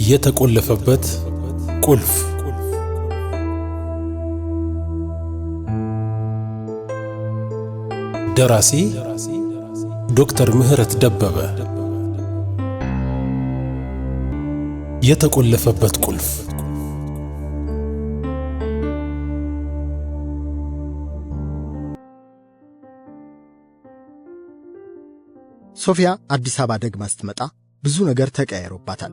የተቆለፈበት ቁልፍ ደራሲ ዶክተር ምህረት ደበበ። የተቆለፈበት ቁልፍ። ሶፊያ አዲስ አበባ ደግማ ስትመጣ ብዙ ነገር ተቀያይሮባታል።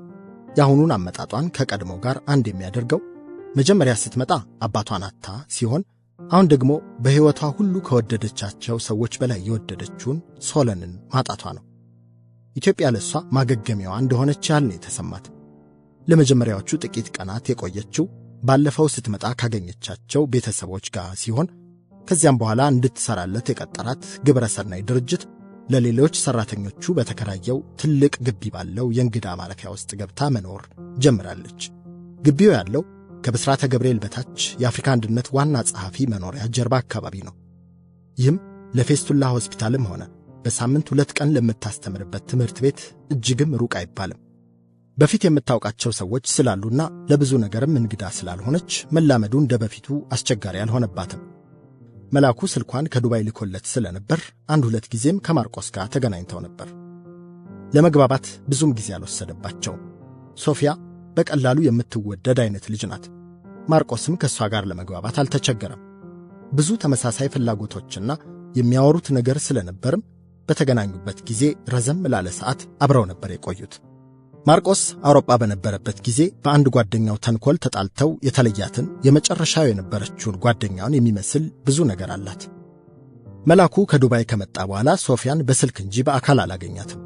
ያሁኑን አመጣጧን ከቀድሞው ጋር አንድ የሚያደርገው መጀመሪያ ስትመጣ አባቷን አጥታ ሲሆን አሁን ደግሞ በሕይወቷ ሁሉ ከወደደቻቸው ሰዎች በላይ የወደደችውን ሶለንን ማጣቷ ነው። ኢትዮጵያ ለሷ ማገገሚያዋ እንደሆነች ያህል ነው የተሰማት። ለመጀመሪያዎቹ ጥቂት ቀናት የቆየችው ባለፈው ስትመጣ ካገኘቻቸው ቤተሰቦች ጋር ሲሆን ከዚያም በኋላ እንድትሰራለት የቀጠራት ግብረሰናይ ድርጅት ለሌሎች ሰራተኞቹ በተከራየው ትልቅ ግቢ ባለው የእንግዳ ማረፊያ ውስጥ ገብታ መኖር ጀምራለች። ግቢው ያለው ከብስራተ ገብርኤል በታች የአፍሪካ አንድነት ዋና ጸሐፊ መኖሪያ ጀርባ አካባቢ ነው። ይህም ለፌስቱላ ሆስፒታልም ሆነ በሳምንት 2 ቀን ለምታስተምርበት ትምህርት ቤት እጅግም ሩቅ አይባልም። በፊት የምታውቃቸው ሰዎች ስላሉና ለብዙ ነገርም እንግዳ ስላልሆነች መላመዱ እንደበፊቱ አስቸጋሪ አልሆነባትም። መላኩ ስልኳን ከዱባይ ልኮለት ስለነበር 1-2 ጊዜም ከማርቆስ ጋር ተገናኝተው ነበር። ለመግባባት ብዙም ጊዜ አልወሰደባቸውም። ሶፊያ በቀላሉ የምትወደድ አይነት ልጅ ናት። ማርቆስም ከሷ ጋር ለመግባባት አልተቸገረም። ብዙ ተመሳሳይ ፍላጎቶችና የሚያወሩት ነገር ስለነበርም በተገናኙበት ጊዜ ረዘም ላለ ሰዓት አብረው ነበር የቆዩት። ማርቆስ አውሮፓ በነበረበት ጊዜ በአንድ ጓደኛው ተንኮል ተጣልተው የተለያትን የመጨረሻው የነበረችውን ጓደኛውን የሚመስል ብዙ ነገር አላት። መላኩ ከዱባይ ከመጣ በኋላ ሶፊያን በስልክ እንጂ በአካል አላገኛትም።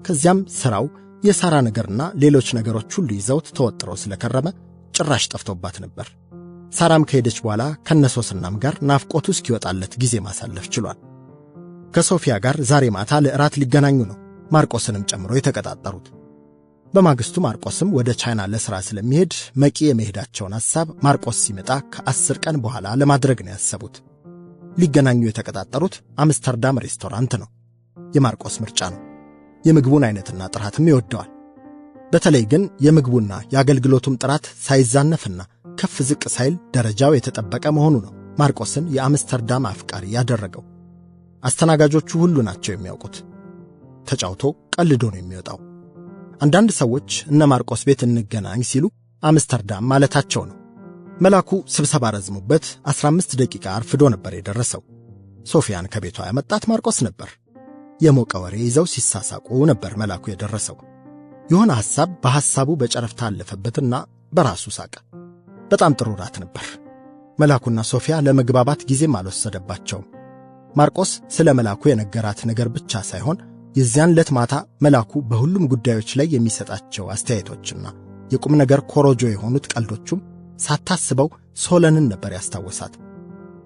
ከዚያም ስራው የሳራ ነገርና ሌሎች ነገሮች ሁሉ ይዘውት ተወጥረው ስለከረመ ጭራሽ ጠፍቶባት ነበር። ሳራም ከሄደች በኋላ ከነሶስናም ጋር ናፍቆቱ እስኪወጣለት ጊዜ ማሳለፍ ችሏል። ከሶፊያ ጋር ዛሬ ማታ ለእራት ሊገናኙ ነው ማርቆስንም ጨምሮ የተቀጣጠሩት። በማግስቱ ማርቆስም ወደ ቻይና ለሥራ ስለሚሄድ መቂ የመሄዳቸውን ሐሳብ ማርቆስ ሲመጣ ከ10 ቀን በኋላ ለማድረግ ነው ያሰቡት። ሊገናኙ የተቀጣጠሩት አምስተርዳም ሬስቶራንት ነው። የማርቆስ ምርጫ ነው። የምግቡን አይነትና ጥራትም ይወደዋል። በተለይ ግን የምግቡና የአገልግሎቱም ጥራት ሳይዛነፍና ከፍ ዝቅ ሳይል ደረጃው የተጠበቀ መሆኑ ነው ማርቆስን የአምስተርዳም አፍቃሪ ያደረገው። አስተናጋጆቹ ሁሉ ናቸው የሚያውቁት። ተጫውቶ ቀልዶ ነው የሚወጣው። አንዳንድ ሰዎች እነ ማርቆስ ቤት እንገናኝ ሲሉ አምስተርዳም ማለታቸው ነው። መላኩ ስብሰባ ረዝሞበት 15 ደቂቃ አርፍዶ ነበር የደረሰው። ሶፊያን ከቤቷ ያመጣት ማርቆስ ነበር። የሞቀ ወሬ ይዘው ሲሳሳቁ ነበር መላኩ የደረሰው። የሆነ ሐሳብ በሐሳቡ በጨረፍታ አለፈበትና በራሱ ሳቀ። በጣም ጥሩ ራት ነበር። መላኩና ሶፊያ ለመግባባት ጊዜም አልወሰደባቸውም። ማርቆስ ስለ መላኩ የነገራት ነገር ብቻ ሳይሆን የዚያን ዕለት ማታ መላኩ በሁሉም ጉዳዮች ላይ የሚሰጣቸው አስተያየቶችና የቁም ነገር ኮሮጆ የሆኑት ቀልዶቹም ሳታስበው ሶለንን ነበር ያስታወሳት።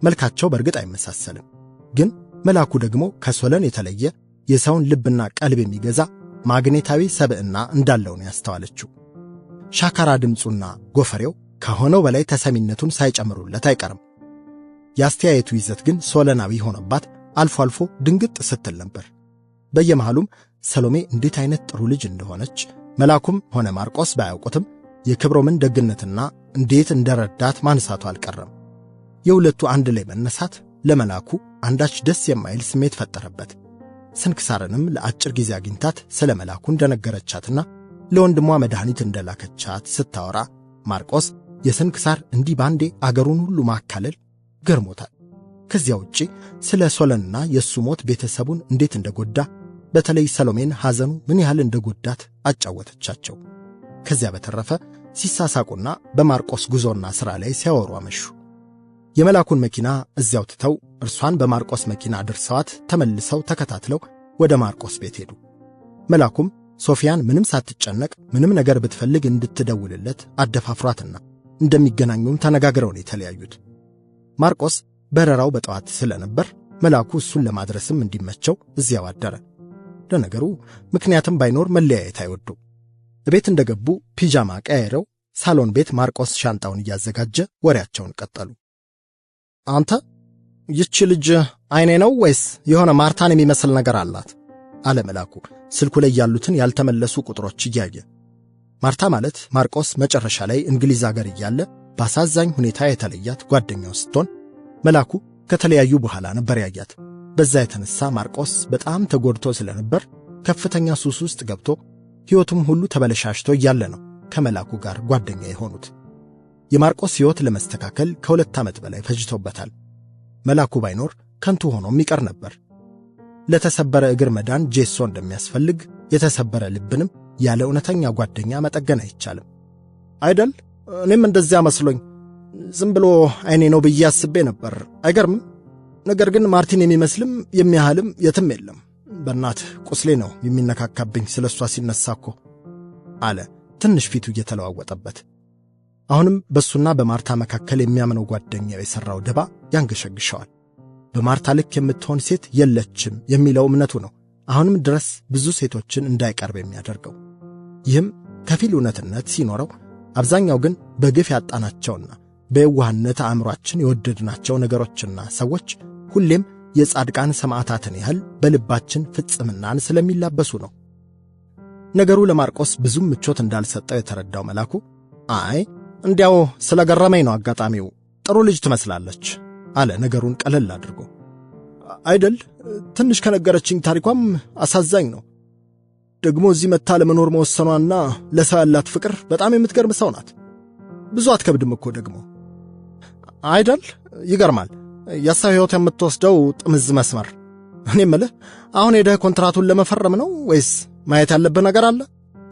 መልካቸው በእርግጥ አይመሳሰልም፣ ግን መላኩ ደግሞ ከሶለን የተለየ የሰውን ልብና ቀልብ የሚገዛ ማግኔታዊ ሰብዕና እንዳለው ነው ያስተዋለችው። ሻካራ ድምፁና ጎፈሬው ከሆነው በላይ ተሰሚነቱን ሳይጨምሩለት አይቀርም። የአስተያየቱ ይዘት ግን ሶለናዊ ሆነባት አልፎ አልፎ ድንግጥ ስትል ነበር። በየመሃሉም ሰሎሜ እንዴት አይነት ጥሩ ልጅ እንደሆነች መላኩም ሆነ ማርቆስ ባያውቁትም የክብሮምን ደግነትና እንዴት እንደረዳት ማንሳቱ አልቀረም። የሁለቱ አንድ ላይ መነሳት ለመላኩ አንዳች ደስ የማይል ስሜት ፈጠረበት። ስንክሳርንም ለአጭር ጊዜ አግኝታት ስለ መላኩ እንደነገረቻትና ለወንድሟ መድኃኒት እንደላከቻት ስታወራ ማርቆስ የስንክሳር እንዲህ ባንዴ አገሩን ሁሉ ማካለል ገርሞታል። ከዚያ ውጪ ስለ ሶለንና የሱ ሞት ቤተሰቡን እንዴት እንደጎዳ በተለይ ሰሎሜን ሐዘኑ ምን ያህል እንደጎዳት አጫወተቻቸው። ከዚያ በተረፈ ሲሳሳቁና በማርቆስ ጉዞና ሥራ ላይ ሲያወሩ አመሹ። የመላኩን መኪና እዚያው ትተው እርሷን በማርቆስ መኪና አድርሰዋት ተመልሰው ተከታትለው ወደ ማርቆስ ቤት ሄዱ። መላኩም ሶፊያን ምንም ሳትጨነቅ ምንም ነገር ብትፈልግ እንድትደውልለት አደፋፍሯትና እንደሚገናኙም ተነጋግረው ነው የተለያዩት። ማርቆስ በረራው በጠዋት ስለነበር መላኩ እሱን ለማድረስም እንዲመቸው እዚያው አደረ። ለነገሩ ምክንያትም ባይኖር መለያየት አይወዱም። ቤት እንደገቡ ፒጃማ ቀያይረው ሳሎን ቤት ማርቆስ ሻንጣውን እያዘጋጀ ወሬያቸውን ቀጠሉ። አንተ ይህች ልጅ አይኔ ነው ወይስ የሆነ ማርታን የሚመስል ነገር አላት? አለ መላኩ ስልኩ ላይ ያሉትን ያልተመለሱ ቁጥሮች እያየ። ማርታ ማለት ማርቆስ መጨረሻ ላይ እንግሊዝ አገር እያለ በአሳዛኝ ሁኔታ የተለያት ጓደኛው ስትሆን መላኩ ከተለያዩ በኋላ ነበር ያያት። በዛ የተነሳ ማርቆስ በጣም ተጎድቶ ስለነበር ከፍተኛ ሱስ ውስጥ ገብቶ ሕይወቱም ሁሉ ተበለሻሽቶ እያለ ነው ከመላኩ ጋር ጓደኛ የሆኑት። የማርቆስ ሕይወት ለመስተካከል ከ2 ዓመት በላይ ፈጅቶበታል። መላኩ ባይኖር ከንቱ ሆኖም ይቀር ነበር። ለተሰበረ እግር መዳን ጄሶ እንደሚያስፈልግ የተሰበረ ልብንም ያለ እውነተኛ ጓደኛ መጠገን አይቻልም አይደል? እኔም እንደዚያ መስሎኝ ዝም ብሎ አይኔ ነው ብዬ አስቤ ነበር። አይገርምም? ነገር ግን ማርቲን የሚመስልም የሚያህልም የትም የለም። በእናትህ ቁስሌ ነው የሚነካካብኝ ስለሷ ሲነሳ እኮ አለ ትንሽ ፊቱ እየተለዋወጠበት። አሁንም በሱና በማርታ መካከል የሚያምነው ጓደኛው የሠራው ደባ ያንገሸግሸዋል። በማርታ ልክ የምትሆን ሴት የለችም የሚለው እምነቱ ነው አሁንም ድረስ ብዙ ሴቶችን እንዳይቀርብ የሚያደርገው። ይህም ከፊል እውነትነት ሲኖረው፣ አብዛኛው ግን በግፍ ያጣናቸውና በየዋህነት አእምሯችን የወደድናቸው ነገሮችና ሰዎች ሁሌም የጻድቃን ሰማዕታትን ያህል በልባችን ፍጽምናን ስለሚላበሱ ነው። ነገሩ ለማርቆስ ብዙም ምቾት እንዳልሰጠው የተረዳው መላኩ አይ እንዲያው ስለገረመኝ ነው አጋጣሚው፣ ጥሩ ልጅ ትመስላለች አለ ነገሩን ቀለል አድርጎ። አይደል? ትንሽ ከነገረችኝ ታሪኳም አሳዛኝ ነው። ደግሞ እዚህ መታ ለመኖር መወሰኗና ለሰው ያላት ፍቅር በጣም የምትገርም ሰው ናት። ብዙ አትከብድም እኮ ደግሞ አይደል? ይገርማል የሰው ሕይወት የምትወስደው ጥምዝ መስመር። እኔ የምልህ አሁን ሄደህ ኮንትራቱን ለመፈረም ነው ወይስ ማየት ያለብህ ነገር አለ?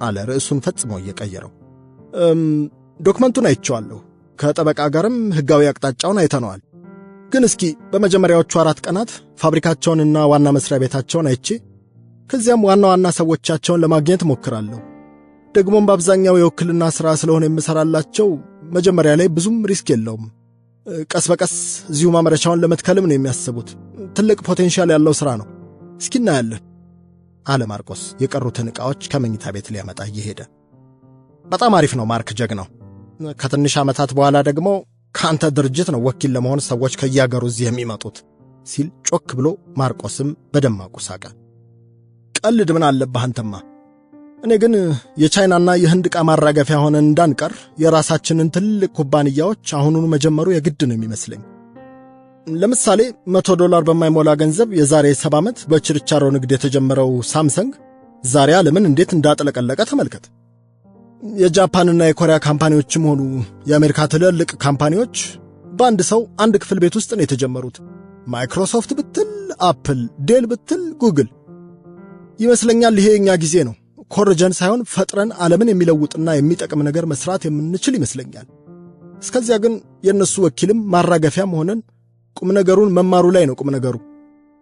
አለ ርዕሱን ፈጽሞ እየቀየረው። ዶክመንቱን አይቼዋለሁ። ከጠበቃ ጋርም ሕጋዊ አቅጣጫውን አይተነዋል። ግን እስኪ በመጀመሪያዎቹ 4 ቀናት ፋብሪካቸውንና ዋና መስሪያ ቤታቸውን አይቼ ከዚያም ዋና ሰዎቻቸውን ለማግኘት ሞክራለሁ። ደግሞም በአብዛኛው የውክልና ሥራ ስለሆነ የምሰራላቸው መጀመሪያ ላይ ብዙም ሪስክ የለውም። ቀስ በቀስ እዚሁ ማምረቻውን ለመትከልም ነው የሚያስቡት። ትልቅ ፖቴንሻል ያለው ሥራ ነው። እስኪ እናያለን አለ ማርቆስ የቀሩትን ዕቃዎች ከመኝታ ቤት ሊያመጣ እየሄደ። በጣም አሪፍ ነው ማርክ፣ ጀግናው። ከትንሽ ዓመታት በኋላ ደግሞ ከአንተ ድርጅት ነው ወኪል ለመሆን ሰዎች ከያገሩ እዚህ የሚመጡት ሲል ጮክ ብሎ ማርቆስም በደማቁ ሳቀ። ቀልድ ምን አለብህ አንተማ። እኔ ግን የቻይናና የህንድ ዕቃ ማራገፊያ ሆነን እንዳንቀር የራሳችንን ትልቅ ኩባንያዎች አሁኑኑ መጀመሩ የግድ ነው የሚመስለኝ። ለምሳሌ $100 በማይሞላ ገንዘብ የዛሬ 7 ዓመት በችርቻሮ ንግድ የተጀመረው ሳምሰንግ ዛሬ ዓለምን እንዴት እንዳጠለቀለቀ ተመልከት። የጃፓንና የኮሪያ ካምፓኒዎችም ሆኑ የአሜሪካ ትልልቅ ካምፓኒዎች በአንድ ሰው አንድ ክፍል ቤት ውስጥ ነው የተጀመሩት። ማይክሮሶፍት ብትል፣ አፕል፣ ዴል ብትል፣ ጉግል። ይመስለኛል ይሄ የኛ ጊዜ ነው። ኮርጀን ሳይሆን ፈጥረን ዓለምን የሚለውጥና የሚጠቅም ነገር መስራት የምንችል ይመስለኛል። እስከዚያ ግን የእነሱ ወኪልም ማራገፊያም ሆነን ቁም ነገሩን መማሩ ላይ ነው ቁም ነገሩ።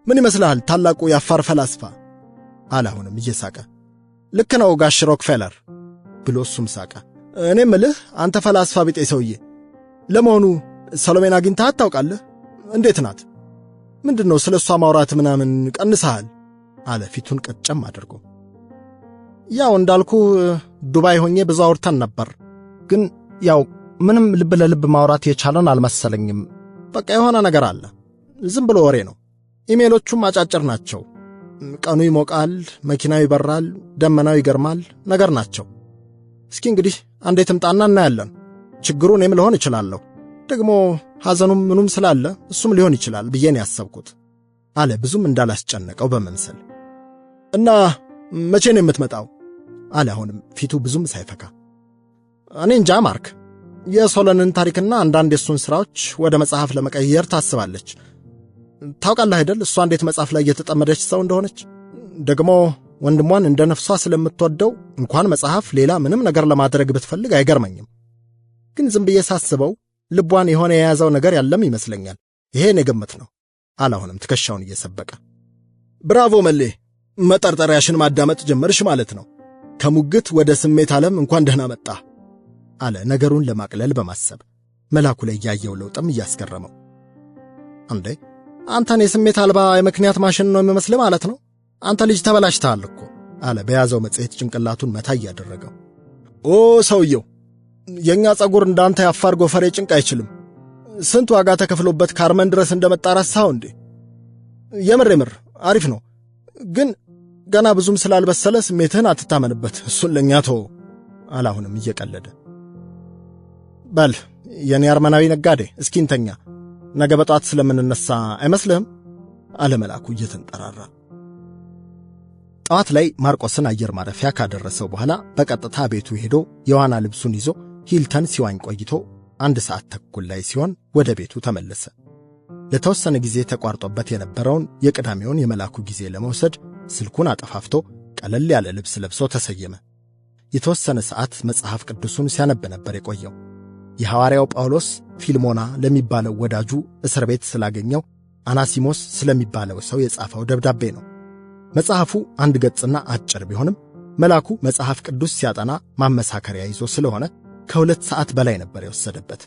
ምን ይመስልሃል ታላቁ የአፋር ፈላስፋ አለ አሁንም እየሳቀ። ልክ ነው ጋሽ ሮክፌለር ብሎ እሱም ሳቀ። እኔ ምልህ አንተ ፈላስፋ ቢጤ ሰውዬ፣ ለመሆኑ ሰሎሜን አግኝተሃት ታውቃለህ? እንዴት ናት? ምንድነው ስለ እሷ ማውራት ምናምን ቀንሰሃል? አለ ፊቱን ቀጨም አድርጎ። ያው እንዳልኩ ዱባይ ሆኜ ብዙ አውርተን ነበር፣ ግን ያው ምንም ልብ ለልብ ማውራት የቻለን አልመሰለኝም። በቃ የሆነ ነገር አለ። ዝም ብሎ ወሬ ነው። ኢሜሎቹም አጫጭር ናቸው። ቀኑ ይሞቃል፣ መኪናው ይበራል፣ ደመናው ይገርማል ነገር ናቸው። እስኪ እንግዲህ አንዴ ትምጣና እናያለን። ችግሩ እኔም ልሆን እችላለሁ፣ ደግሞ ሐዘኑም ምኑም ስላለ እሱም ሊሆን ይችላል ብዬ ነው ያሰብኩት አለ ብዙም እንዳላስጨነቀው በመምሰል። እና መቼ ነው የምትመጣው? አለ አሁንም ፊቱ ብዙም ሳይፈካ። እኔ እንጃ ማርክ፣ የሶለንን ታሪክና አንዳንድ የሱን ሥራዎች ወደ መጽሐፍ ለመቀየር ታስባለች። ታውቃለህ አይደል እሷ እንዴት መጽሐፍ ላይ የተጠመደች ሰው እንደሆነች። ደግሞ ወንድሟን እንደ ነፍሷ ስለምትወደው እንኳን መጽሐፍ ሌላ ምንም ነገር ለማድረግ ብትፈልግ አይገርመኝም። ግን ዝም ብዬ ሳስበው ልቧን የሆነ የያዘው ነገር ያለም ይመስለኛል። ይሄ እኔ ግምት ነው አለ አሁንም ትከሻውን እየሰበቀ። ብራቮ መሌ፣ መጠርጠሪያሽን ማዳመጥ ጀመርሽ ማለት ነው። ከሙግት ወደ ስሜት ዓለም እንኳን ደህና መጣ አለ ነገሩን ለማቅለል በማሰብ። መላኩ ላይ ያየው ለውጥም እያስገረመው። እንዴ አንተን የስሜት አልባ የምክንያት ማሽን ነው የሚመስል ማለት ነው? አንተ ልጅ ተበላሽተሃል እኮ አለ በያዘው መጽሔት ጭንቅላቱን መታ እያደረገው። ኦ ሰውየው፣ የኛ ጸጉር እንዳንተ ያፋር ጎፈሬ ጭንቅ አይችልም። ስንት ዋጋ ተከፍሎበት ካርመን ድረስ እንደመጣ ረሳኸው እንዴ? የምር አሪፍ ነው፣ ግን ገና ብዙም ስላልበሰለ ስሜትህን አትታመንበት። እሱን ለኛ ተው። አላሁንም እየቀለደ። በል የኔ አርመናዊ ነጋዴ እስኪንተኛ፣ ነገ በጧት ስለምንነሳ አይመስልህም? አለ መልአኩ እየተንጠራራ። ጠዋት ላይ ማርቆስን አየር ማረፊያ ካደረሰው በኋላ በቀጥታ ቤቱ ሄዶ የዋና ልብሱን ይዞ ሂልተን ሲዋኝ ቆይቶ 1 ሰዓት ተኩል ላይ ሲሆን ወደ ቤቱ ተመለሰ። ለተወሰነ ጊዜ ተቋርጦበት የነበረውን የቅዳሜውን የመልአኩ ጊዜ ለመውሰድ ስልኩን አጠፋፍቶ ቀለል ያለ ልብስ ለብሶ ተሰየመ። የተወሰነ ሰዓት መጽሐፍ ቅዱሱን ሲያነብ ነበር የቆየው። የሐዋርያው ጳውሎስ ፊልሞና ለሚባለው ወዳጁ እስር ቤት ስላገኘው አናሲሞስ ስለሚባለው ሰው የጻፈው ደብዳቤ ነው። መጽሐፉ 1 ገጽና አጭር ቢሆንም መልአኩ መጽሐፍ ቅዱስ ሲያጠና ማመሳከሪያ ይዞ ስለሆነ ከ2 ሰዓት በላይ ነበር የወሰደበት።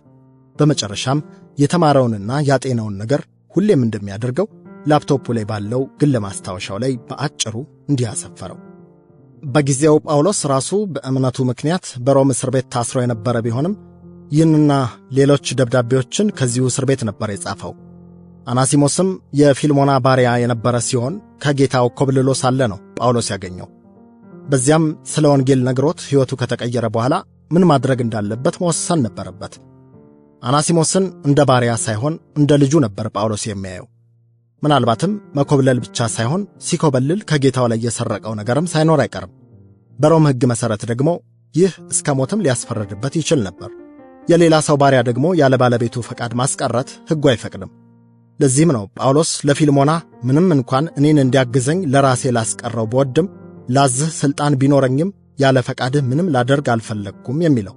በመጨረሻም የተማረውንና ያጤነውን ነገር ሁሌም እንደሚያደርገው ላፕቶፑ ላይ ባለው ግለ ማስታወሻው ላይ በአጭሩ እንዲህ አሰፈረው። በጊዜው ጳውሎስ ራሱ በእምነቱ ምክንያት በሮም እስር ቤት ታስሮ የነበረ ቢሆንም ይህንና ሌሎች ደብዳቤዎችን ከዚሁ እስር ቤት ነበር የጻፈው። አናሲሞስም የፊልሞና ባሪያ የነበረ ሲሆን ከጌታው ኮብልሎ ሳለ ነው ጳውሎስ ያገኘው። በዚያም ስለ ወንጌል ነግሮት ሕይወቱ ከተቀየረ በኋላ ምን ማድረግ እንዳለበት መወሰን ነበረበት። አናሲሞስን እንደ ባሪያ ሳይሆን እንደ ልጁ ነበር ጳውሎስ የሚያየው። ምናልባትም መኮብለል ብቻ ሳይሆን ሲኮበልል ከጌታው ላይ የሰረቀው ነገርም ሳይኖር አይቀርም። በሮም ሕግ መሠረት ደግሞ ይህ እስከ ሞትም ሊያስፈረድበት ይችል ነበር። የሌላ ሰው ባሪያ ደግሞ ያለ ባለቤቱ ፈቃድ ማስቀረት ሕጉ አይፈቅድም። ለዚህም ነው ጳውሎስ ለፊልሞና ምንም እንኳን እኔን እንዲያግዘኝ ለራሴ ላስቀረው ብወድም ላዝህ ሥልጣን ቢኖረኝም ያለ ፈቃድህ ምንም ላደርግ አልፈለግኩም የሚለው።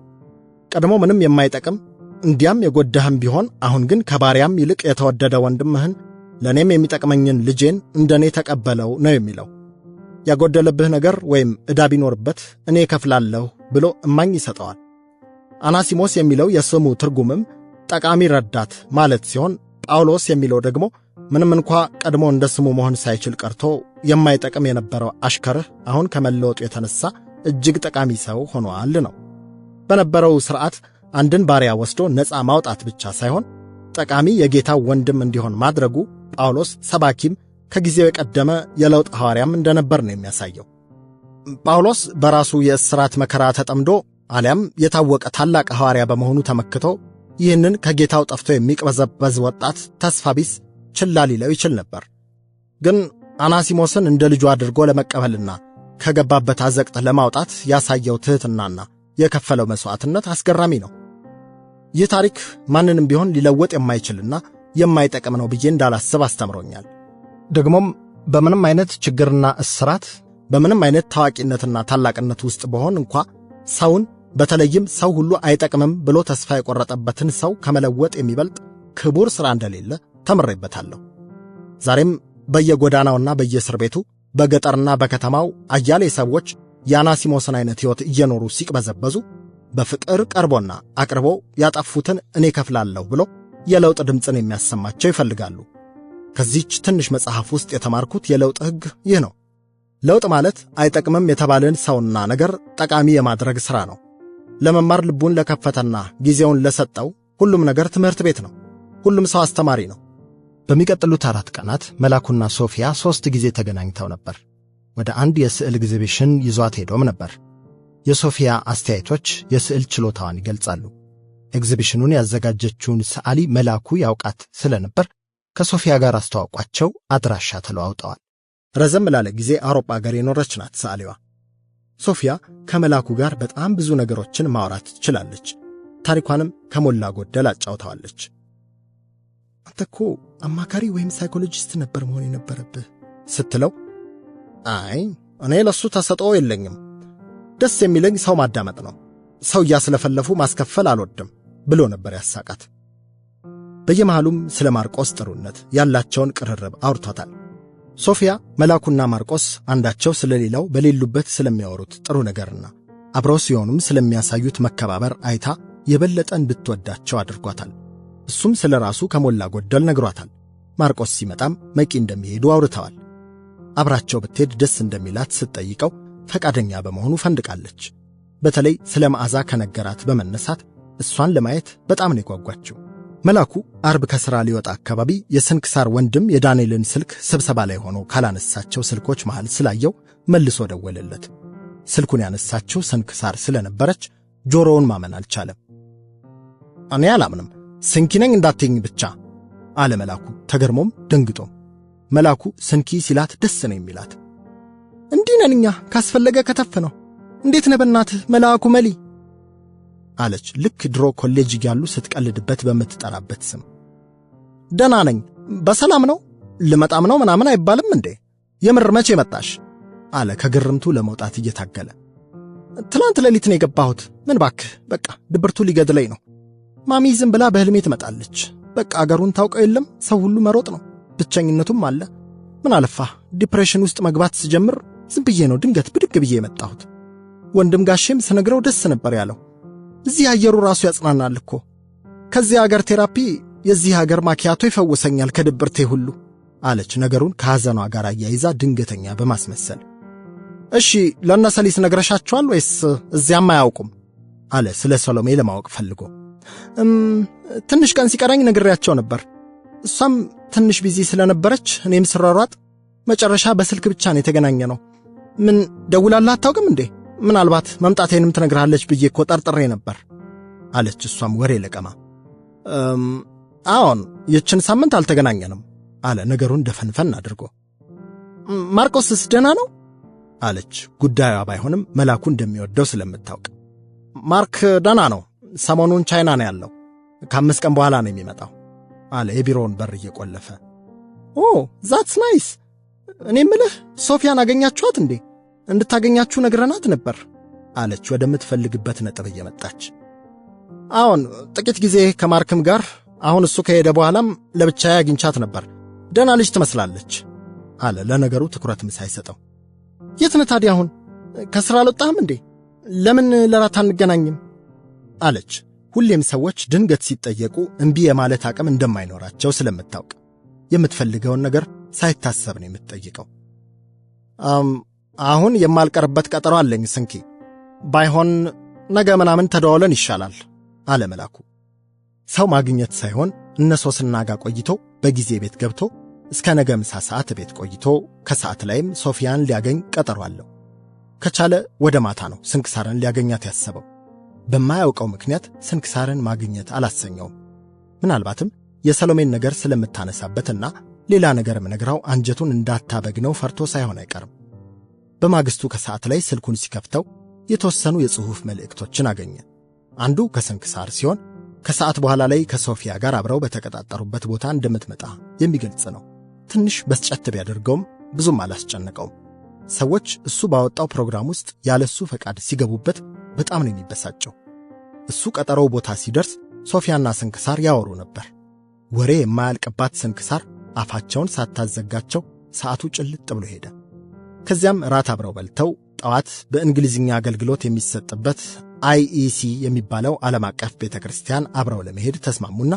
ቀድሞ ምንም የማይጠቅም እንዲያም የጎዳህም ቢሆን አሁን ግን ከባሪያም ይልቅ የተወደደ ወንድምህን ለእኔም የሚጠቅመኝን ልጄን እንደኔ ተቀበለው ነው የሚለው። ያጎደለብህ ነገር ወይም ዕዳ ቢኖርበት እኔ እከፍላለሁ ብሎ እማኝ ይሰጠዋል። አናሲሞስ የሚለው የስሙ ትርጉምም ጠቃሚ ረዳት ማለት ሲሆን ጳውሎስ የሚለው ደግሞ ምንም እንኳ ቀድሞ እንደ ስሙ መሆን ሳይችል ቀርቶ የማይጠቅም የነበረው አሽከርህ አሁን ከመለወጡ የተነሳ እጅግ ጠቃሚ ሰው ሆኗል ነው። በነበረው ሥርዓት አንድን ባሪያ ወስዶ ነፃ ማውጣት ብቻ ሳይሆን ጠቃሚ የጌታው ወንድም እንዲሆን ማድረጉ ጳውሎስ ሰባኪም ከጊዜው የቀደመ የለውጥ ሐዋርያም እንደነበር ነው የሚያሳየው። ጳውሎስ በራሱ የእስራት መከራ ተጠምዶ አሊያም የታወቀ ታላቅ ሐዋርያ በመሆኑ ተመክቶ ይህንን ከጌታው ጠፍቶ የሚቅበዘበዝ ወጣት ተስፋ ቢስ ችላ ሊለው ይችል ነበር። ግን አናሲሞስን እንደ ልጁ አድርጎ ለመቀበልና ከገባበት አዘቅት ለማውጣት ያሳየው ትሕትናና የከፈለው መሥዋዕትነት አስገራሚ ነው። ይህ ታሪክ ማንንም ቢሆን ሊለወጥ የማይችልና የማይጠቅም ነው ብዬ እንዳላስብ አስተምሮኛል። ደግሞም በምንም አይነት ችግርና እስራት፣ በምንም አይነት ታዋቂነትና ታላቅነት ውስጥ በሆን እንኳ ሰውን በተለይም ሰው ሁሉ አይጠቅምም ብሎ ተስፋ የቆረጠበትን ሰው ከመለወጥ የሚበልጥ ክቡር ሥራ እንደሌለ ተምሬበታለሁ። ዛሬም በየጎዳናውና በየእስር ቤቱ በገጠርና በከተማው አያሌ ሰዎች የአናሲሞስን አይነት ሕይወት እየኖሩ ሲቅበዘበዙ በፍቅር ቀርቦና አቅርቦ ያጠፉትን እኔ ከፍላለሁ ብሎ የለውጥ ድምፅን የሚያሰማቸው ይፈልጋሉ። ከዚህች ትንሽ መጽሐፍ ውስጥ የተማርኩት የለውጥ ሕግ ይህ ነው። ለውጥ ማለት አይጠቅምም የተባለን ሰውና ነገር ጠቃሚ የማድረግ ሥራ ነው። ለመማር ልቡን ለከፈተና ጊዜውን ለሰጠው ሁሉም ነገር ትምህርት ቤት ነው። ሁሉም ሰው አስተማሪ ነው። በሚቀጥሉት 4 ቀናት መልአኩና ሶፊያ 3 ጊዜ ተገናኝተው ነበር። ወደ አንድ የስዕል ኤግዚቢሽን ይዟት ሄዶም ነበር። የሶፊያ አስተያየቶች የስዕል ችሎታዋን ይገልጻሉ። ኤግዚቢሽኑን ያዘጋጀችውን ሰዓሊ መልአኩ ያውቃት ስለነበር ከሶፊያ ጋር አስተዋውቋቸው አድራሻ ተለዋውጠዋል። ረዘም ላለ ጊዜ አውሮፓ ሀገር የኖረች ናት ሰዓሊዋ። ሶፊያ ከመልአኩ ጋር በጣም ብዙ ነገሮችን ማውራት ትችላለች። ታሪኳንም ከሞላ ጎደል አጫውተዋለች። አንተ እኮ አማካሪ ወይም ሳይኮሎጂስት ነበር መሆን የነበረብህ ስትለው፣ አይ እኔ ለሱ ተሰጥኦ የለኝም፣ ደስ የሚለኝ ሰው ማዳመጥ ነው፣ ሰው እያስለፈለፉ ማስከፈል አልወድም ብሎ ነበር ያሳቃት። በየመሃሉም ስለ ማርቆስ ጥሩነት ያላቸውን ቅርርብ አውርቷታል። ሶፊያ መልአኩና ማርቆስ አንዳቸው ስለሌላው በሌሉበት ስለሚያወሩት ጥሩ ነገርና አብረው ሲሆኑም ስለሚያሳዩት መከባበር አይታ የበለጠ እንድትወዳቸው አድርጓታል። እሱም ስለ ራሱ ከሞላ ጎደል ነግሯታል። ማርቆስ ሲመጣም መቂ እንደሚሄዱ አውርተዋል። አብራቸው ብትሄድ ደስ እንደሚላት ስትጠይቀው ፈቃደኛ በመሆኑ ፈንድቃለች። በተለይ ስለ መዓዛ ከነገራት በመነሳት እሷን ለማየት በጣም ነው የጓጓችው። መልአኩ አርብ ከሥራ ሊወጣ አካባቢ የስንክሳር ወንድም የዳንኤልን ስልክ ስብሰባ ላይ ሆኖ ካላነሳቸው ስልኮች መሃል ስላየው መልሶ ደወለለት። ስልኩን ያነሳችው ስንክሳር ስለነበረች ጆሮውን ማመን አልቻለም። እኔ አላምንም፣ ስንኪ ነኝ እንዳትይኝ ብቻ አለ መላኩ ተገርሞም ደንግጦም። መላኩ ስንኪ ሲላት ደስ ነው የሚላት። እንዲህ ነን እኛ፣ ካስፈለገ ከተፍ ነው። እንዴት ነህ በእናትህ መላኩ መሊ አለች ልክ ድሮ ኮሌጅ እያሉ ስትቀልድበት በምትጠራበት ስም። ደህና ነኝ፣ በሰላም ነው፣ ልመጣም ነው ምናምን አይባልም እንዴ? የምር መቼ መጣሽ? አለ ከግርምቱ ለመውጣት እየታገለ። ትላንት ሌሊት ነው የገባሁት። ምን ባክህ በቃ ድብርቱ ሊገድለኝ ነው። ማሚ ዝም ብላ በህልሜ ትመጣለች። በቃ አገሩን ታውቀው የለም ሰው ሁሉ መሮጥ ነው። ብቸኝነቱም አለ። ምን አለፋ ዲፕሬሽን ውስጥ መግባት ስጀምር ዝም ብዬ ነው ድንገት ብድግ ብዬ የመጣሁት። ወንድም ጋሼም ስነግረው ደስ ነበር ያለው። እዚህ አየሩ ራሱ ያጽናናል እኮ። ከዚህ አገር ቴራፒ የዚህ አገር ማኪያቶ ይፈውሰኛል ከድብርቴ ሁሉ አለች ነገሩን ከሐዘኗ ጋር አያይዛ ድንገተኛ በማስመሰል። እሺ ለነሰሊስ ነግረሻቸዋል ወይስ እዚያም አያውቁም? አለ ስለ ሰሎሜ ለማወቅ ፈልጎ። ትንሽ ቀን ሲቀረኝ ነግሬያቸው ነበር። እሷም ትንሽ ቢዚ ስለነበረች እኔም ስሯሯጥ መጨረሻ በስልክ ብቻ ነው የተገናኘ ነው። ምን ደውላላት አታውቅም እንዴ? ምናልባት መምጣቴንም ትነግርሃለች ብዬ እኮ ጠርጥሬ ነበር አለች እሷም ወሬ ለቀማ። አዎን ይችን ሳምንት አልተገናኘንም አለ ነገሩን ደፈንፈን አድርጎ። ማርቆስስ ደህና ነው አለች ጉዳዩዋ ባይሆንም መላኩ እንደሚወደው ስለምታውቅ። ማርክ ደህና ነው፣ ሰሞኑን ቻይና ነው ያለው። ከ5 ቀን በኋላ ነው የሚመጣው አለ የቢሮውን በር እየቆለፈ። ኦ ዛትስ ናይስ። እኔ ምልህ ሶፊያን አገኛችኋት እንዴ? እንድታገኛችሁ ነግረናት ነበር አለች ወደምትፈልግበት ነጥብ እየመጣች። አሁን ጥቂት ጊዜ ከማርክም ጋር አሁን እሱ ከሄደ በኋላም ለብቻዬ አግኝቻት ነበር። ደህና ልጅ ትመስላለች አለ ለነገሩ ትኩረትም ሳይሰጠው። የት ነህ ታዲያ አሁን? ከሥራ አልወጣህም እንዴ? ለምን ለራት አንገናኝም? አለች ሁሌም ሰዎች ድንገት ሲጠየቁ እምቢ የማለት አቅም እንደማይኖራቸው ስለምታውቅ የምትፈልገውን ነገር ሳይታሰብ ነው የምትጠይቀው። አሁን የማልቀርበት ቀጠሮ አለኝ ስንኪ፣ ባይሆን ነገ ምናምን ተደዋውለን ይሻላል አለ መላኩ። ሰው ማግኘት ሳይሆን እነሶስና ጋር ቆይቶ በጊዜ ቤት ገብቶ እስከ ነገ ምሳ ሰዓት ቤት ቆይቶ ከሰዓት ላይም ሶፊያን ሊያገኝ ቀጠሮ አለው። ከቻለ ወደ ማታ ነው ስንክሳርን ሊያገኛት ያሰበው። በማያውቀው ምክንያት ስንክሳርን ማግኘት አላሰኘውም። ምናልባትም የሰሎሜን ነገር ስለምታነሳበትና ሌላ ነገርም ነግራው አንጀቱን እንዳታበግነው ፈርቶ ሳይሆን አይቀርም። በማግስቱ ከሰዓት ላይ ስልኩን ሲከፍተው የተወሰኑ የጽሑፍ መልእክቶችን አገኘ። አንዱ ከስንክሳር ሲሆን ከሰዓት በኋላ ላይ ከሶፊያ ጋር አብረው በተቀጣጠሩበት ቦታ እንደምትመጣ የሚገልጽ ነው። ትንሽ በስጨት ቢያደርገውም ብዙም አላስጨነቀውም። ሰዎች እሱ ባወጣው ፕሮግራም ውስጥ ያለሱ ፈቃድ ሲገቡበት በጣም ነው የሚበሳጨው። እሱ ቀጠሮው ቦታ ሲደርስ ሶፊያና ስንክሳር ያወሩ ነበር። ወሬ የማያልቅባት ስንክሳር አፋቸውን ሳታዘጋቸው ሰዓቱ ጭልጥ ብሎ ሄደ። ከዚያም ራት አብረው በልተው ጠዋት በእንግሊዝኛ አገልግሎት የሚሰጥበት IEC የሚባለው ዓለም አቀፍ ቤተክርስቲያን አብረው ለመሄድ ተስማሙና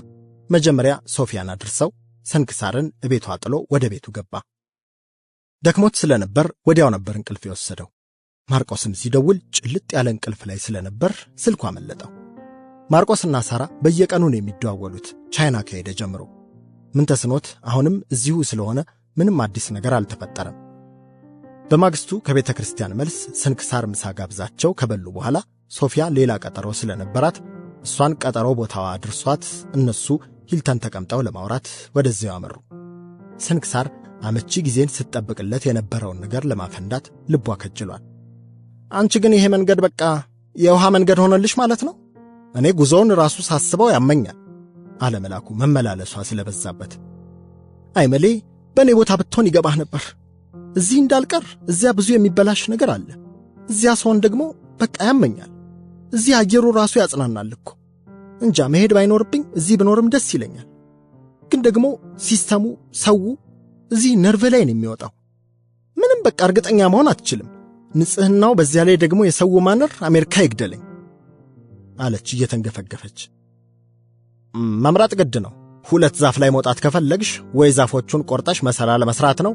መጀመሪያ ሶፊያን አድርሰው ስንክሳርን እቤቷ ጥሎ ወደ ቤቱ ገባ። ደክሞት ስለነበር ወዲያው ነበር እንቅልፍ የወሰደው። ማርቆስም ሲደውል ጭልጥ ያለ እንቅልፍ ላይ ስለነበር ስልኩ አመለጠው። ማርቆስና ሳራ በየቀኑ ነው የሚደዋወሉት ቻይና ከሄደ ጀምሮ። ምን ተስኖት አሁንም እዚሁ ስለሆነ ምንም አዲስ ነገር አልተፈጠረም። በማግስቱ ከቤተ ክርስቲያን መልስ ስንክሳር ምሳ ጋብዛቸው ከበሉ በኋላ ሶፊያ ሌላ ቀጠሮ ስለነበራት እሷን ቀጠሮ ቦታዋ አድርሷት እነሱ ሂልተን ተቀምጠው ለማውራት ወደዚያው አመሩ። ስንክሳር አመቺ ጊዜን ስትጠብቅለት የነበረውን ነገር ለማፈንዳት ልቧ ከጅሏል። አንቺ ግን ይሄ መንገድ በቃ የውሃ መንገድ ሆነልሽ ማለት ነው? እኔ ጉዞውን ራሱ ሳስበው ያመኛል አለ መላኩ መመላለሷ ስለበዛበት። አይመሌ በእኔ ቦታ ብትሆን ይገባህ ነበር። እዚህ እንዳልቀር እዚያ ብዙ የሚበላሽ ነገር አለ። እዚያ ሰውን ደግሞ በቃ ያመኛል። እዚህ አየሩ ራሱ ያጽናናል እኮ። እንጃ መሄድ ባይኖርብኝ እዚህ ብኖርም ደስ ይለኛል። ግን ደግሞ ሲስተሙ ሰው እዚህ ነርቭ ላይ ነው የሚወጣው። ምንም በቃ እርግጠኛ መሆን አትችልም። ንጽህናው በዚያ ላይ ደግሞ የሰው ማነር አሜሪካ ይግደለኝ አለች እየተንገፈገፈች። መምራጥ ግድ ነው። 2 ዛፍ ላይ መውጣት ከፈለግሽ ወይ ዛፎቹን ቆርጠሽ መሰላል መስራት ነው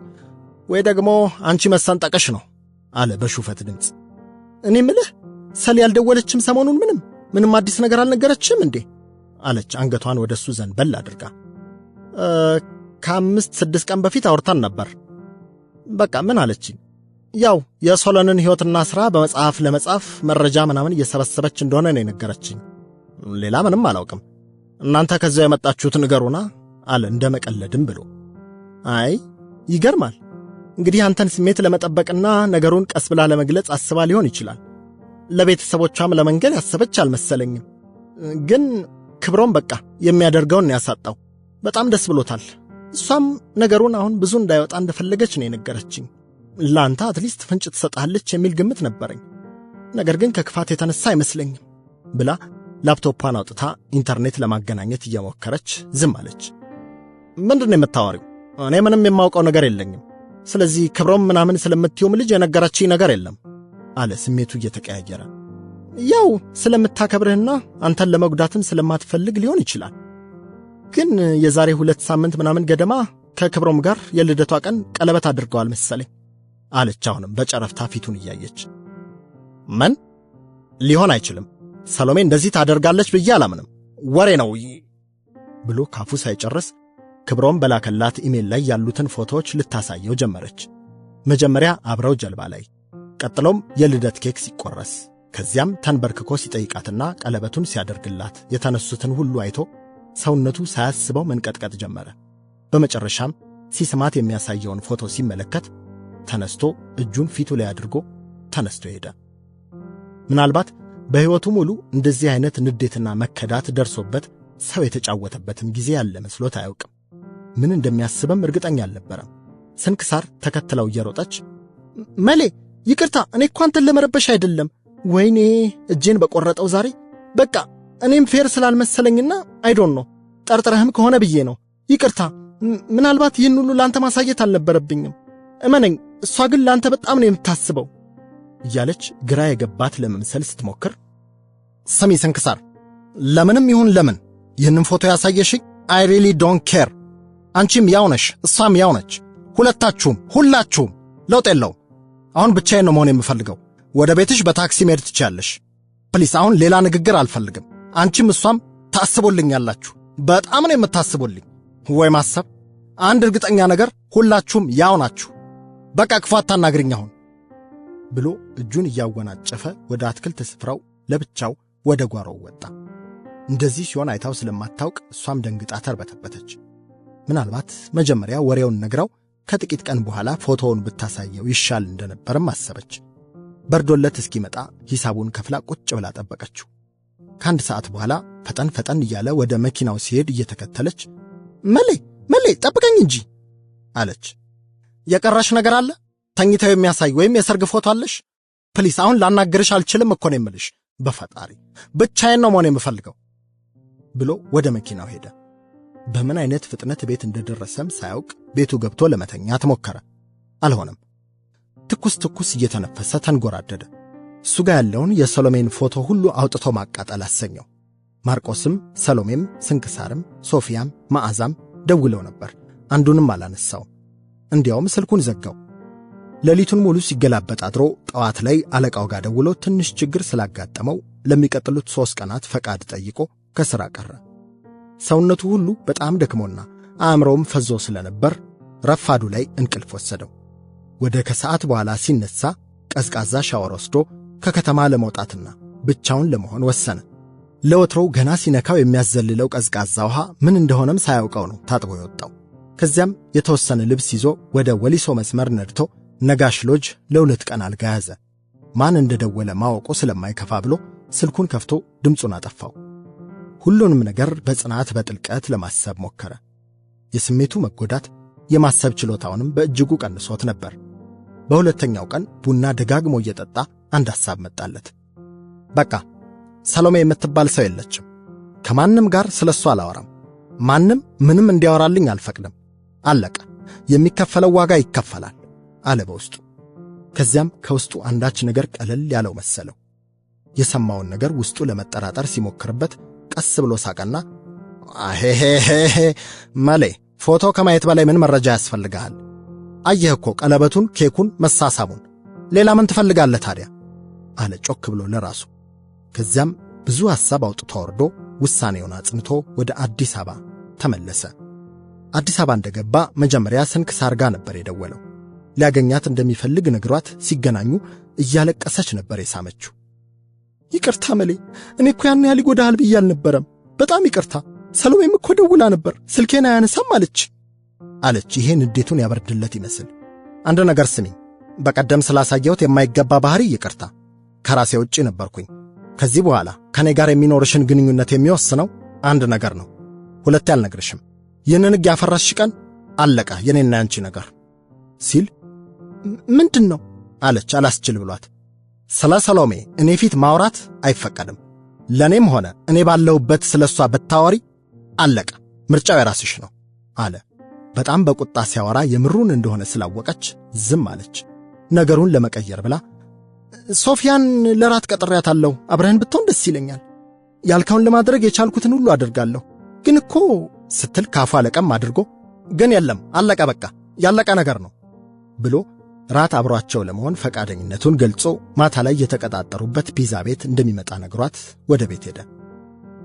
ወይ ደግሞ አንቺ መሰንጠቀሽ ነው አለ በሹፈት ድምፅ። እኔ ምልህ ሰል ያልደወለችም ሰሞኑን ምንም አዲስ ነገር አልነገረችም እንዴ አለች አንገቷን ወደሱ ዘንበል አድርጋ። ከ5-6 ቀን በፊት አውርታን ነበር። በቃ ምን አለችኝ? ያው የሶሎንን ሕይወትና ሥራ በመጽሐፍ ለመጻፍ መረጃ ምናምን እየሰበሰበች እንደሆነ ነው የነገረችኝ። ሌላ ምንም አላውቅም። እናንተ ከዚያው የመጣችሁት ንገሩና አለ እንደ መቀለድም ብሎ። አይ ይገርማል። እንግዲህ አንተን ስሜት ለመጠበቅና ነገሩን ቀስ ብላ ለመግለጽ አስባ ሊሆን ይችላል። ለቤተሰቦቿም ለመንገድ ያሰበች አልመሰለኝም። ግን ክብሮም በቃ የሚያደርገውን ያሳጣው በጣም ደስ ብሎታል። እሷም ነገሩን አሁን ብዙ እንዳይወጣ እንደፈለገች ነው የነገረችኝ። ለአንተ አትሊስት ፍንጭ ትሰጣለች የሚል ግምት ነበረኝ። ነገር ግን ከክፋት የተነሳ አይመስለኝም ብላ ላፕቶፓን አውጥታ ኢንተርኔት ለማገናኘት እየሞከረች ዝም አለች። ምንድን ነው የምታወሪው? እኔ ምንም የማውቀው ነገር የለኝም። ስለዚህ ክብሮም ምናምን ስለምትዩም ልጅ የነገራችኝ ነገር የለም አለ ስሜቱ እየተቀያየረ። ያው ስለምታከብርህና አንተን ለመጉዳትም ስለማትፈልግ ሊሆን ይችላል። ግን የዛሬ 2 ሳምንት ምናምን ገደማ ከክብሮም ጋር የልደቷ ቀን ቀለበት አድርገዋል መሰለኝ አለች አሁንም በጨረፍታ ፊቱን እያየች። ምን? ሊሆን አይችልም። ሰሎሜ እንደዚህ ታደርጋለች ብዬ አላምንም። ወሬ ነው ብሎ ካፉ ሳይጨርስ ክብሮም በላከላት ኢሜል ላይ ያሉትን ፎቶዎች ልታሳየው ጀመረች። መጀመሪያ አብረው ጀልባ ላይ፣ ቀጥሎም የልደት ኬክ ሲቆረስ፣ ከዚያም ተንበርክኮ ሲጠይቃትና ቀለበቱን ሲያደርግላት የተነሱትን ሁሉ አይቶ ሰውነቱ ሳያስበው መንቀጥቀጥ ጀመረ። በመጨረሻም ሲስማት የሚያሳየውን ፎቶ ሲመለከት ተነስቶ እጁን ፊቱ ላይ አድርጎ ተነስቶ ሄደ። ምናልባት በሕይወቱ ሙሉ እንደዚህ አይነት ንዴትና መከዳት ደርሶበት ሰው የተጫወተበትም ጊዜ ያለ መስሎት አያውቅም። ምን እንደሚያስብም እርግጠኛ አልነበረም። ስንክሳር ተከትለው እየሮጠች መሌ ይቅርታ፣ እኔ እኮ አንተን ለመረበሽ አይደለም። ወይኔ እጄን በቆረጠው ዛሬ። በቃ እኔም ፌር ስላልመሰለኝና አይዶን ነው ጠርጥረህም ከሆነ ብዬ ነው። ይቅርታ፣ ምናልባት ይህን ሁሉ ላንተ ማሳየት አልነበረብኝም። እመነኝ፣ እሷ ግን ላንተ በጣም ነው የምታስበው እያለች ግራ የገባት ለመምሰል ስትሞክር፣ ስሚ ስንክሳር፣ ለምንም ይሁን ለምን ይህንን ፎቶ ያሳየሽኝ አይ ሪሊ ዶንት ኬር። አንቺም ያው ነሽ፣ እሷም ያው ነች። ሁላችሁም ለውጥ የለውም። አሁን ብቻዬን ነው መሆን የምፈልገው። ወደ ቤትሽ በታክሲ መሄድ ትችያለሽ። ፕሊስ፣ አሁን ሌላ ንግግር አልፈልግም። አንቺም እሷም ታስቦልኛላችሁ። በጣም ነው የምታስቦልኝ። ወይ ማሰብ! አንድ እርግጠኛ ነገር፣ ሁላችሁም ያው ናችሁ። በቃ ክፉ አታናግሪኝ አሁን ብሎ እጁን እያወናጨፈ ወደ አትክልት ስፍራው ለብቻው ወደ ጓሮው ወጣ። እንደዚህ ሲሆን አይታው ስለማታውቅ እሷም ደንግጣ ተርበተበተች። ምናልባት መጀመሪያ ወሬውን ነግራው ከጥቂት ቀን በኋላ ፎቶውን ብታሳየው ይሻል እንደነበርም አሰበች። በርዶለት እስኪመጣ ሂሳቡን ከፍላ ቁጭ ብላ ጠበቀችው። ከአንድ ሰዓት በኋላ ፈጠን እያለ ወደ መኪናው ሲሄድ እየተከተለች መሌ ጠብቀኝ እንጂ አለች። የቀረሽ ነገር አለ? ተኝተው የሚያሳይ ወይም የሰርግ ፎቶ አለሽ? ፕሊስ፣ አሁን ላናገርሽ አልችልም እኮ ነው የምልሽ። በፈጣሪ ብቻዬን ነው መሆን የምፈልገው ብሎ ወደ መኪናው ሄደ። በምን አይነት ፍጥነት ቤት እንደደረሰም ሳያውቅ ቤቱ ገብቶ ለመተኛት ሞከረ። አልሆነም። ትኩስ እየተነፈሰ ተንጎራደደ። እሱ ጋር ያለውን የሰሎሜን ፎቶ ሁሉ አውጥቶ ማቃጠል አሰኘው። ማርቆስም፣ ሰሎሜም፣ ስንክሳርም፣ ሶፊያም፣ መዓዛም ደውለው ነበር። አንዱንም አላነሳውም። እንዲያውም ስልኩን ዘጋው። ሌሊቱን ሙሉ ሲገላበጥ አድሮ ጠዋት ላይ አለቃው ጋር ደውሎ ትንሽ ችግር ስላጋጠመው ለሚቀጥሉት 3 ቀናት ፈቃድ ጠይቆ ከሥራ ቀረ። ሰውነቱ ሁሉ በጣም ደክሞና አእምሮም ፈዞ ስለነበር ረፋዱ ላይ እንቅልፍ ወሰደው። ወደ ከሰዓት በኋላ ሲነሳ ቀዝቃዛ ሻወር ወስዶ ከከተማ ለመውጣትና ብቻውን ለመሆን ወሰነ። ለወትሮው ገና ሲነካው የሚያዘልለው ቀዝቃዛ ውሃ ምን እንደሆነም ሳያውቀው ነው ታጥቦ የወጣው። ከዚያም የተወሰነ ልብስ ይዞ ወደ ወሊሶ መስመር ነድቶ ነጋሽ ሎጅ ለ2 ቀን አልጋ ያዘ። ማን እንደደወለ ማወቁ ስለማይከፋ ብሎ ስልኩን ከፍቶ ድምፁን አጠፋው። ሁሉንም ነገር በጽናት በጥልቀት ለማሰብ ሞከረ። የስሜቱ መጎዳት የማሰብ ችሎታውንም በእጅጉ ቀንሶት ነበር። በሁለተኛው ቀን ቡና ደጋግሞ እየጠጣ አንድ ሐሳብ መጣለት። በቃ ሰሎሜ የምትባል ሰው የለችም። ከማንም ጋር ስለሷ አላወራም። ማንም ምንም እንዲያወራልኝ አልፈቅድም። አለቀ። የሚከፈለው ዋጋ ይከፈላል አለ በውስጡ። ከዚያም ከውስጡ አንዳች ነገር ቀለል ያለው መሰለው። የሰማውን ነገር ውስጡ ለመጠራጠር ሲሞክርበት ቀስ ብሎ ሳቀና አሄሄሄ መሌ፣ ፎቶ ከማየት በላይ ምን መረጃ ያስፈልግሃል? አየህ እኮ ቀለበቱን፣ ኬኩን፣ መሳሳሙን። ሌላ ምን ትፈልጋለህ ታዲያ? አለ ጮክ ብሎ ለራሱ። ከዚያም ብዙ ሐሳብ አውጥቶ ወርዶ ውሳኔውን አጽንቶ ወደ አዲስ አበባ ተመለሰ። አዲስ አበባ እንደገባ መጀመሪያ ስንክሳር ጋር ነበር የደወለው። ሊያገኛት እንደሚፈልግ ነግሯት ሲገናኙ እያለቀሰች ነበር የሳመችው። ይቅርታ መሌ፣ እኔ እኮ ያን ያህል ይጎዳሃል ብዬ አልነበረም። በጣም ይቅርታ። ሰሎሜም እኮ ደውላ ነበር፣ ስልኬን አያነሳም አለች። ይሄን ንዴቱን ያበርድለት ይመስል። አንድ ነገር ስሚኝ፣ በቀደም ስላሳየሁት የማይገባ ባህሪ ይቅርታ። ከራሴ ውጪ ነበርኩኝ። ከዚህ በኋላ ከኔ ጋር የሚኖርሽን ግንኙነት የሚወስነው አንድ ነገር ነው። ሁለቴ አልነግርሽም። ይህንን ሕግ ያፈረስሽ ቀን አለቀ የኔና ያንቺ ነገር ሲል ምንድን ነው አለች አላስችል ብሏት። ስለ ሰሎሜ እኔ ፊት ማውራት አይፈቀድም። ለኔም ሆነ እኔ ባለሁበት ስለሷ ብታወሪ አለቀ፣ ምርጫው የራስሽ ነው አለ። በጣም በቁጣ ሲያወራ የምሩን እንደሆነ ስላወቀች ዝም አለች። ነገሩን ለመቀየር ብላ ሶፊያን ለራት ቀጥሬያታለሁ፣ አብረን ብትሆን ደስ ይለኛል። ያልከውን ለማድረግ የቻልኩትን ሁሉ አድርጋለሁ። ግን እኮ ስትል ካፏ ለቀም አድርጎ ግን የለም አለቀ፣ በቃ ያለቀ ነገር ነው ብሎ ራት አብሯቸው ለመሆን ፈቃደኝነቱን ገልጾ ማታ ላይ የተቀጣጠሩበት ፒዛ ቤት እንደሚመጣ ነግሯት ወደ ቤት ሄደ።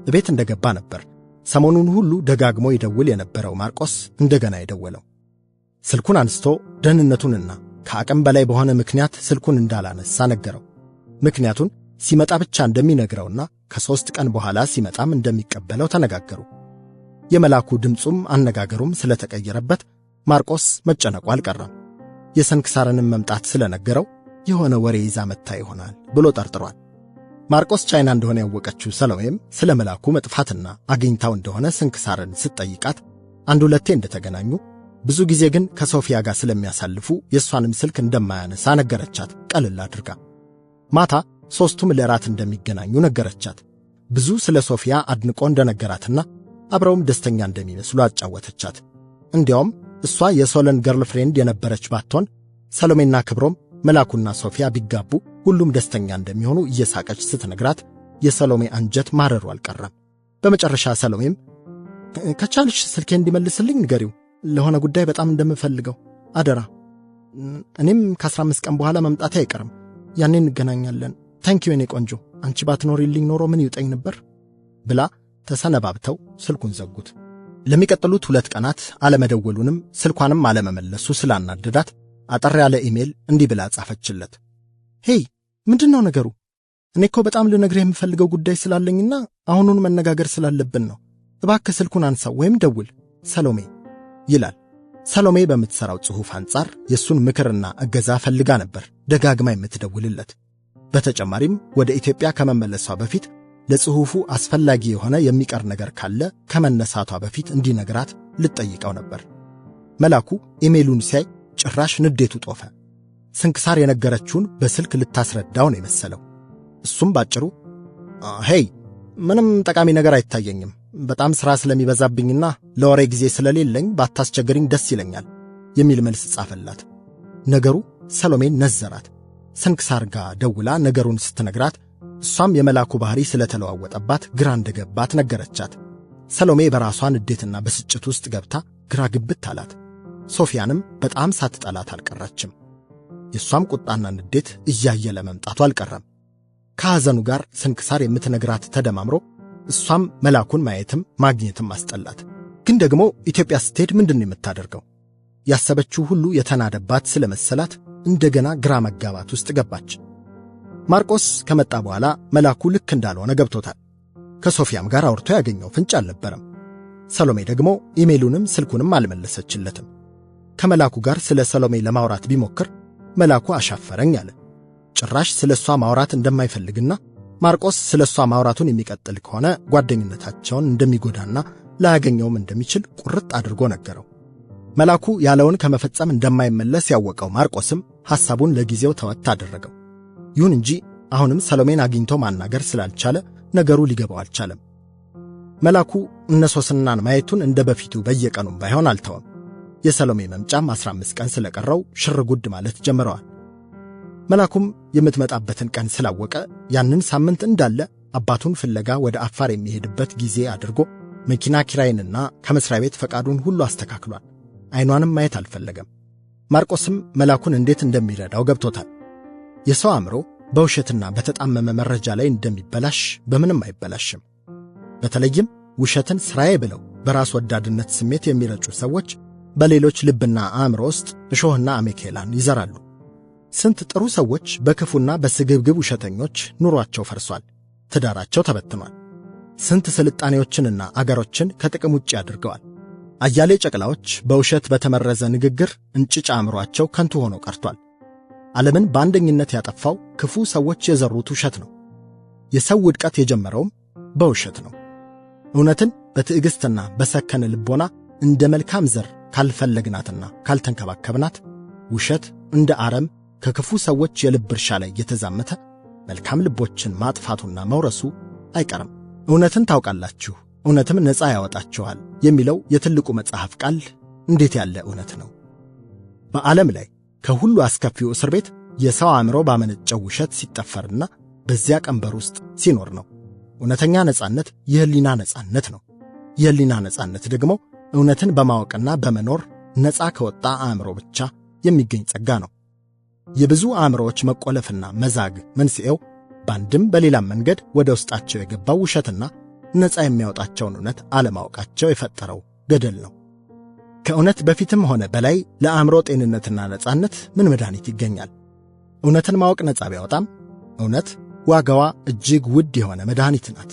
ቤት እንደገባ ነበር ሰሞኑን ሁሉ ደጋግሞ ይደውል የነበረው ማርቆስ እንደገና የደወለው። ስልኩን አንስቶ ደህንነቱንና ከአቅም በላይ በሆነ ምክንያት ስልኩን እንዳላነሳ ነገረው። ምክንያቱን ሲመጣ ብቻ እንደሚነግረውና ከ3 ቀን በኋላ ሲመጣም እንደሚቀበለው ተነጋገሩ። የመላኩ ድምፁም አነጋገሩም ስለተቀየረበት ማርቆስ መጨነቁ አልቀረም። የሰንክሳርንም መምጣት ስለነገረው የሆነ ወሬ ይዛ መታ ይሆናል ብሎ ጠርጥሯል። ማርቆስ ቻይና እንደሆነ ያወቀችው ሰሎሜም ስለ መላኩ መጥፋትና አግኝታው እንደሆነ ስንክሳርን ስትጠይቃት አንድ ሁለቴ እንደተገናኙ፣ ብዙ ጊዜ ግን ከሶፊያ ጋር ስለሚያሳልፉ የሷንም ስልክ እንደማያነሳ ነገረቻት ቀልል አድርጋ። ማታ ሶስቱም ለራት እንደሚገናኙ ነገረቻት። ብዙ ስለ ሶፊያ አድንቆ እንደነገራትና አብረውም ደስተኛ እንደሚመስሉ አጫወተቻት። እንዲያውም እሷ የሶለን ገርልፍሬንድ የነበረች ባትሆን ሰሎሜና ክብሮም መላኩና ሶፊያ ቢጋቡ ሁሉም ደስተኛ እንደሚሆኑ እየሳቀች ስትነግራት የሰሎሜ አንጀት ማረሩ አልቀረም። በመጨረሻ ሰሎሜም ከቻልሽ ስልኬ እንዲመልስልኝ ንገሪው፣ ለሆነ ጉዳይ በጣም እንደምፈልገው አደራ። እኔም ከ15 ቀን በኋላ መምጣቴ አይቀርም፣ ያኔ እንገናኛለን። ታንኪዩ የኔ ቆንጆ፣ አንቺ ባትኖሪልኝ ኖሮ ምን ይውጠኝ ነበር ብላ ተሰነባብተው ስልኩን ዘጉት። ለሚቀጥሉት 2 ቀናት አለመደወሉንም ስልኳንም አለመመለሱ ስላናደዳት አጠር ያለ ኢሜል እንዲህ ብላ ጻፈችለት። ሄይ፣ ምንድነው ነገሩ? እኔ እኮ በጣም ልነግርህ የምፈልገው ጉዳይ ስላለኝና አሁኑን መነጋገር ስላለብን ነው። እባክህ ስልኩን አንሳው ወይም ደውል፣ ሰሎሜ ይላል። ሰሎሜ በምትሰራው ጽሑፍ አንጻር የሱን ምክርና እገዛ ፈልጋ ነበር ደጋግማ የምትደውልለት። በተጨማሪም ወደ ኢትዮጵያ ከመመለሷ በፊት ለጽሑፉ አስፈላጊ የሆነ የሚቀር ነገር ካለ ከመነሳቷ በፊት እንዲነግራት ልትጠይቀው ነበር። መላኩ ኢሜሉን ሲያይ ጭራሽ ንዴቱ ጦፈ። ስንክሳር የነገረችውን በስልክ ልታስረዳው ነው የመሰለው። እሱም ባጭሩ ሄይ፣ ምንም ጠቃሚ ነገር አይታየኝም፣ በጣም ሥራ ስለሚበዛብኝና ለወሬ ጊዜ ስለሌለኝ ባታስቸግሪኝ ደስ ይለኛል የሚል መልስ ጻፈላት። ነገሩ ሰሎሜን ነዘራት። ስንክሳር ጋር ደውላ ነገሩን ስትነግራት እሷም የመላኩ ባህሪ ስለተለዋወጠባት ግራ እንደገባት ነገረቻት። ሰሎሜ በራሷ ንዴትና በስጭት ውስጥ ገብታ ግራ ግብት አላት። ሶፊያንም በጣም ሳትጠላት አልቀረችም። የሷም ቁጣና ንዴት እያየለ መምጣቱ አልቀረም። ከሐዘኑ ጋር ስንክሳር የምትነግራት ተደማምሮ እሷም መላኩን ማየትም ማግኘትም አስጠላት። ግን ደግሞ ኢትዮጵያ ስትሄድ ምንድን ነው የምታደርገው? ያሰበችው ሁሉ የተናደባት ስለመሰላት እንደገና ግራ መጋባት ውስጥ ገባች። ማርቆስ ከመጣ በኋላ መላኩ ልክ እንዳልሆነ ገብቶታል። ከሶፊያም ጋር አውርቶ ያገኘው ፍንጭ አልነበረም። ሰሎሜ ደግሞ ኢሜሉንም ስልኩንም አልመለሰችለትም። ከመላኩ ጋር ስለ ሰሎሜ ለማውራት ቢሞክር መላኩ አሻፈረኝ አለ። ጭራሽ ስለሷ ማውራት እንደማይፈልግና ማርቆስ ስለሷ ማውራቱን የሚቀጥል ከሆነ ጓደኝነታቸውን እንደሚጎዳና ላያገኘውም እንደሚችል ቁርጥ አድርጎ ነገረው። መላኩ ያለውን ከመፈጸም እንደማይመለስ ያወቀው ማርቆስም ሐሳቡን ለጊዜው ተወት አደረገው። ይሁን እንጂ አሁንም ሰሎሜን አግኝቶ ማናገር ስላልቻለ ነገሩ ሊገባው አልቻለም። መላኩ እነሶስናን ማየቱን እንደ በፊቱ በየቀኑም ባይሆን አልተወም። የሰሎሜ መምጫም 15 ቀን ስለቀረው ሽር ጉድ ማለት ጀምረዋል። መላኩም የምትመጣበትን ቀን ስላወቀ ያንን ሳምንት እንዳለ አባቱን ፍለጋ ወደ አፋር የሚሄድበት ጊዜ አድርጎ መኪና ኪራይንና ከመስሪያ ቤት ፈቃዱን ሁሉ አስተካክሏል። አይኗንም ማየት አልፈለገም። ማርቆስም መላኩን እንዴት እንደሚረዳው ገብቶታል። የሰው አእምሮ በውሸትና በተጣመመ መረጃ ላይ እንደሚበላሽ በምንም አይበላሽም። በተለይም ውሸትን ስራዬ ብለው በራስ ወዳድነት ስሜት የሚረጩ ሰዎች በሌሎች ልብና አእምሮ ውስጥ እሾህና አሜኬላን ይዘራሉ። ስንት ጥሩ ሰዎች በክፉና በስግብግብ ውሸተኞች ኑሯቸው ፈርሷል፣ ትዳራቸው ተበትኗል። ስንት ስልጣኔዎችንና አገሮችን ከጥቅም ውጭ አድርገዋል። አያሌ ጨቅላዎች በውሸት በተመረዘ ንግግር እንጭጭ አእምሮአቸው ከንቱ ሆኖ ቀርቷል። ዓለምን በአንደኝነት ያጠፋው ክፉ ሰዎች የዘሩት ውሸት ነው። የሰው ውድቀት የጀመረውም በውሸት ነው። እውነትን በትዕግሥትና በሰከነ ልቦና እንደ መልካም ዘር ካልፈለግናትና ካልተንከባከብናት ውሸት እንደ አረም ከክፉ ሰዎች የልብ እርሻ ላይ የተዛመተ መልካም ልቦችን ማጥፋቱና መውረሱ አይቀርም። እውነትን ታውቃላችሁ፣ እውነትም ነፃ ያወጣችኋል የሚለው የትልቁ መጽሐፍ ቃል እንዴት ያለ እውነት ነው! በዓለም ላይ ከሁሉ አስከፊው እስር ቤት የሰው አእምሮ ባመነጨው ውሸት ሲጠፈርና በዚያ ቀንበር ውስጥ ሲኖር ነው። እውነተኛ ነፃነት የህሊና ነፃነት ነው። የህሊና ነፃነት ደግሞ እውነትን በማወቅና በመኖር ነፃ ከወጣ አእምሮ ብቻ የሚገኝ ጸጋ ነው። የብዙ አእምሮዎች መቆለፍና መዛግ መንስኤው በአንድም በሌላም መንገድ ወደ ውስጣቸው የገባው ውሸትና ነፃ የሚያወጣቸውን እውነት አለማወቃቸው የፈጠረው ገደል ነው። ከእውነት በፊትም ሆነ በላይ ለአእምሮ ጤንነትና ነፃነት ምን መድኃኒት ይገኛል? እውነትን ማወቅ ነፃ ቢያወጣም እውነት ዋጋዋ እጅግ ውድ የሆነ መድኃኒት ናት።